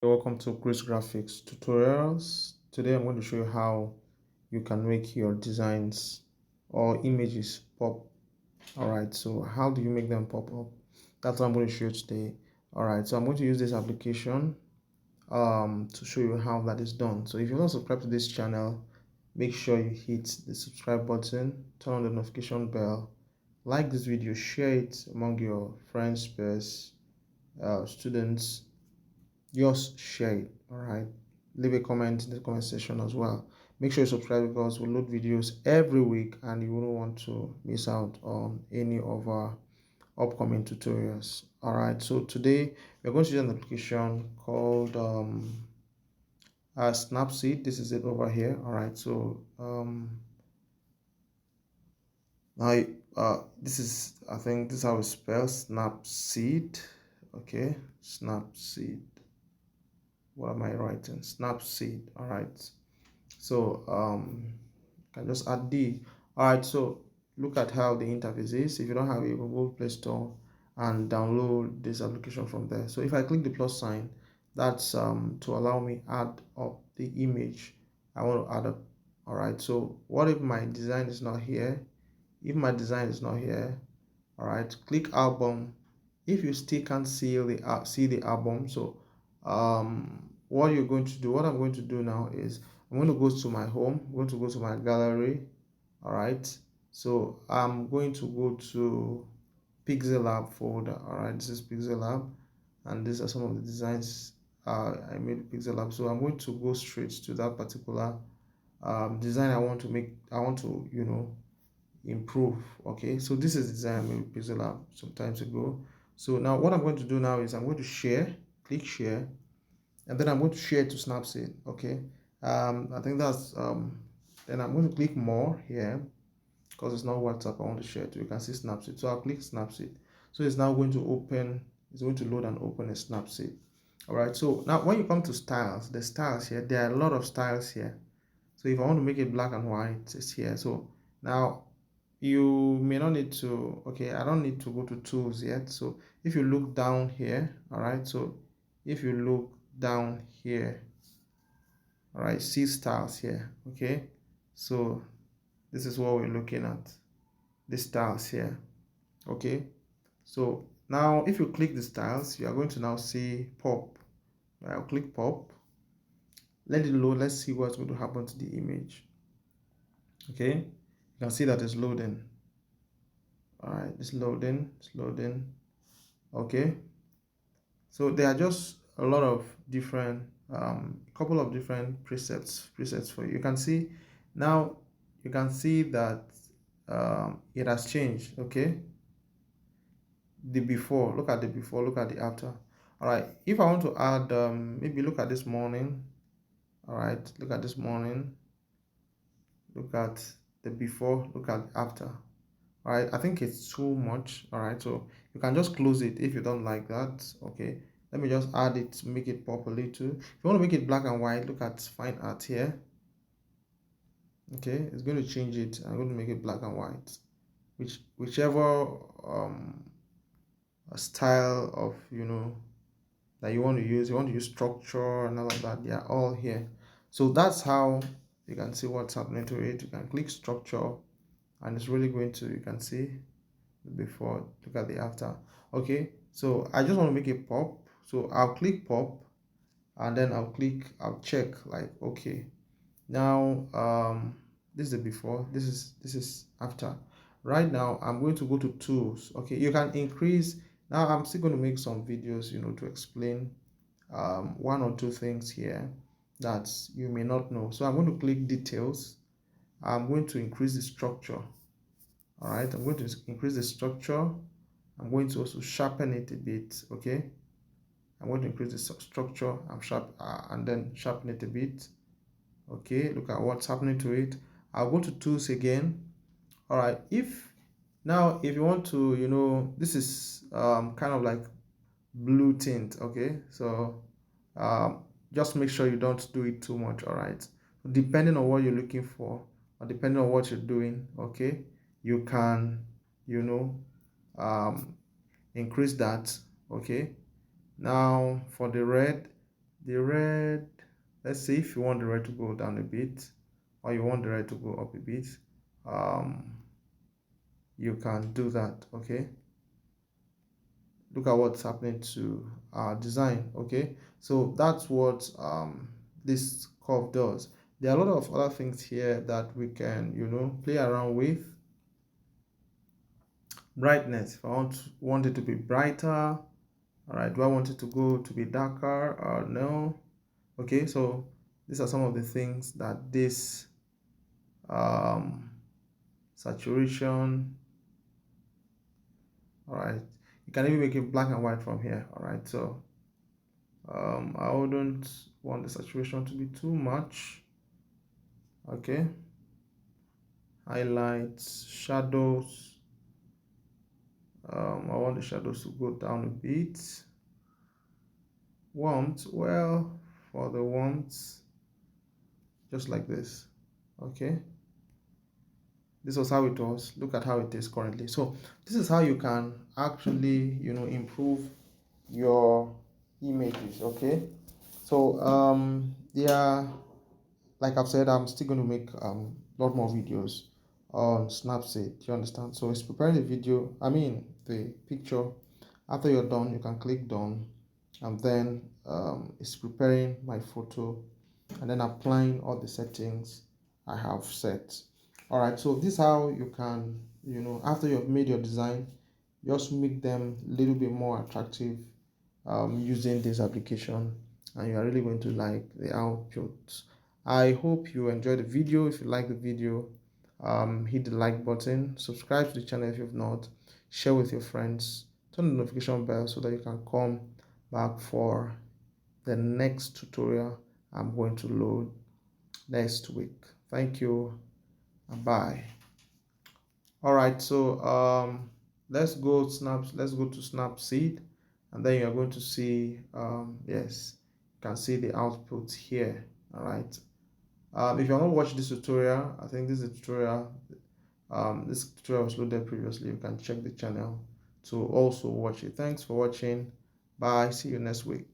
Welcome to Chris Graphics Tutorials. Today I'm going to show you how you can make your designs or images pop. Alright, so how do you make them pop up? That's what I'm going to show you today. Alright, so I'm going to use this application to show you how that is done. So if you're not subscribed to this channel, make sure you hit the subscribe button, turn on the notification bell, like this video, share it among your friends, peers, students. Just share it. All right, leave a comment in the comment section as well. Make sure you subscribe because we load videos every week and you wouldn't want to miss out on any of our upcoming tutorials. All right, so today we're going to use an application called Snapseed. This is it over here. All right, so now this is, I think this is how it spells Snapseed. Okay, Snapseed. What am I writing? Snapseed. All right, so can just add D. All right, so look at how the interface is. If you don't have a Google Play Store, and download this application from there. So if I click the plus sign, that's to allow me add up the image I want to add up. All right, so what if my design is not here? If my design is not here, all right, click album. If you still can't see the album, so what you're going to do, what I'm going to do now is I'm going to go to my home. I'm going to go to my gallery. All right, so I'm going to go to Pixel Lab folder. All right, this is Pixel Lab, and these are some of the designs I made with Pixel Lab. So I'm going to go straight to that particular design I want to make. I want to improve. Okay, so this is the design I made with Pixel Lab some times ago. So now what I'm going to do now is I'm going to share, click share, and then I'm going to share to Snapseed. Okay, I think that's then I'm going to click more here because it's not WhatsApp I want to share to. You can see Snapseed, so I'll click Snapseed. So it's now going to open, it's going to load and open a Snapseed. All right, so now when you come to styles, the styles here, there are a lot of styles here. So if I want to make it black and white, it's here. So now you may not need to, okay, I don't need to go to tools yet. So if you look down here, all right, so if you look down here, all right, see styles here. Okay, so this is what we're looking at, the styles here. Okay, so now if you click the styles, you are going to now see pop. I'll click pop, let it load. Let's see what's going to happen to the image. Okay, you can see that it's loading. All right, it's loading. Okay, so there are just a lot of different couple of different presets for you. You can see now, you can see that it has changed. Okay, the before, look at the before, look at the after. All right, if I want to add maybe look at this morning. All right, look at this morning, look at the before, look at after. All right, I think it's too much. All right, so you can just close it if you don't like that. Okay, let me just add it to make it pop a little. If you want to make it black and white, look at fine art here. Okay, it's going to change it. I'm going to make it black and white, whichever style of that you want to use. You want to use structure and all of that, they are all here. So that's how you can see what's happening to it. You can click structure and it's really going to, you can see the before, look at the after. Okay, so I just want to make it pop, so I'll click pop and then I'll check like, okay, now this is the before, this is after. Right now I'm going to go to tools. Okay, you can increase. Now I'm still going to make some videos to explain one or two things here that you may not know. So I'm going to click details. I'm going to increase the structure. All right, I'm going to increase the structure. I'm going to also sharpen it a bit. Okay, I'm going to increase the structure. I'm sharp and then sharpen it a bit. Okay, look at what's happening to it. I'll go to tools again. All right, if you want to, this is kind of like blue tint. Okay, so just make sure you don't do it too much. All right, depending on what you're looking for or depending on what you're doing, okay, you can um increase that. Okay, now for the red, The red, let's see if you want the red to go down a bit or you want the red to go up a bit. You can do that. Okay, look at what's happening to our design. Okay, so that's what this curve does. There are a lot of other things here that we can, play around with. Brightness, if I want it to be brighter, all right, do I want it to go to be darker or no? Okay, so these are some of the things that this um saturation, all right, you can even make it black and white from here. All right, so I wouldn't want the saturation to be too much. Okay, highlights, shadows, I want the shadows to go down a bit. Warmth, well, for the warmth, just like this. Okay, this was how it was. Look at how it is currently. So this is how you can actually, improve your images. Okay, so yeah, like I've said, I'm still going to make a lot more videos on Snapseed. Do you understand? So it's preparing the video, the picture. After you're done, you can click done, and then it's preparing my photo and then applying all the settings I have set. All right, so this is how you can, after you've made your design, just make them a little bit more attractive using this application, and you are really going to like the output. I hope you enjoyed the video. If you like the video, hit the like button, subscribe to the channel if you've not, share with your friends, turn the notification bell so that you can come back for the next tutorial I'm going to load next week. Thank you and bye. All right, so let's go to Snapseed, and then you're going to see yes, you can see the output here. All right, if you want to watch this tutorial, I think this is a tutorial. This tutorial was loaded previously. You can check the channel to also watch it. Thanks for watching. Bye, see you next week.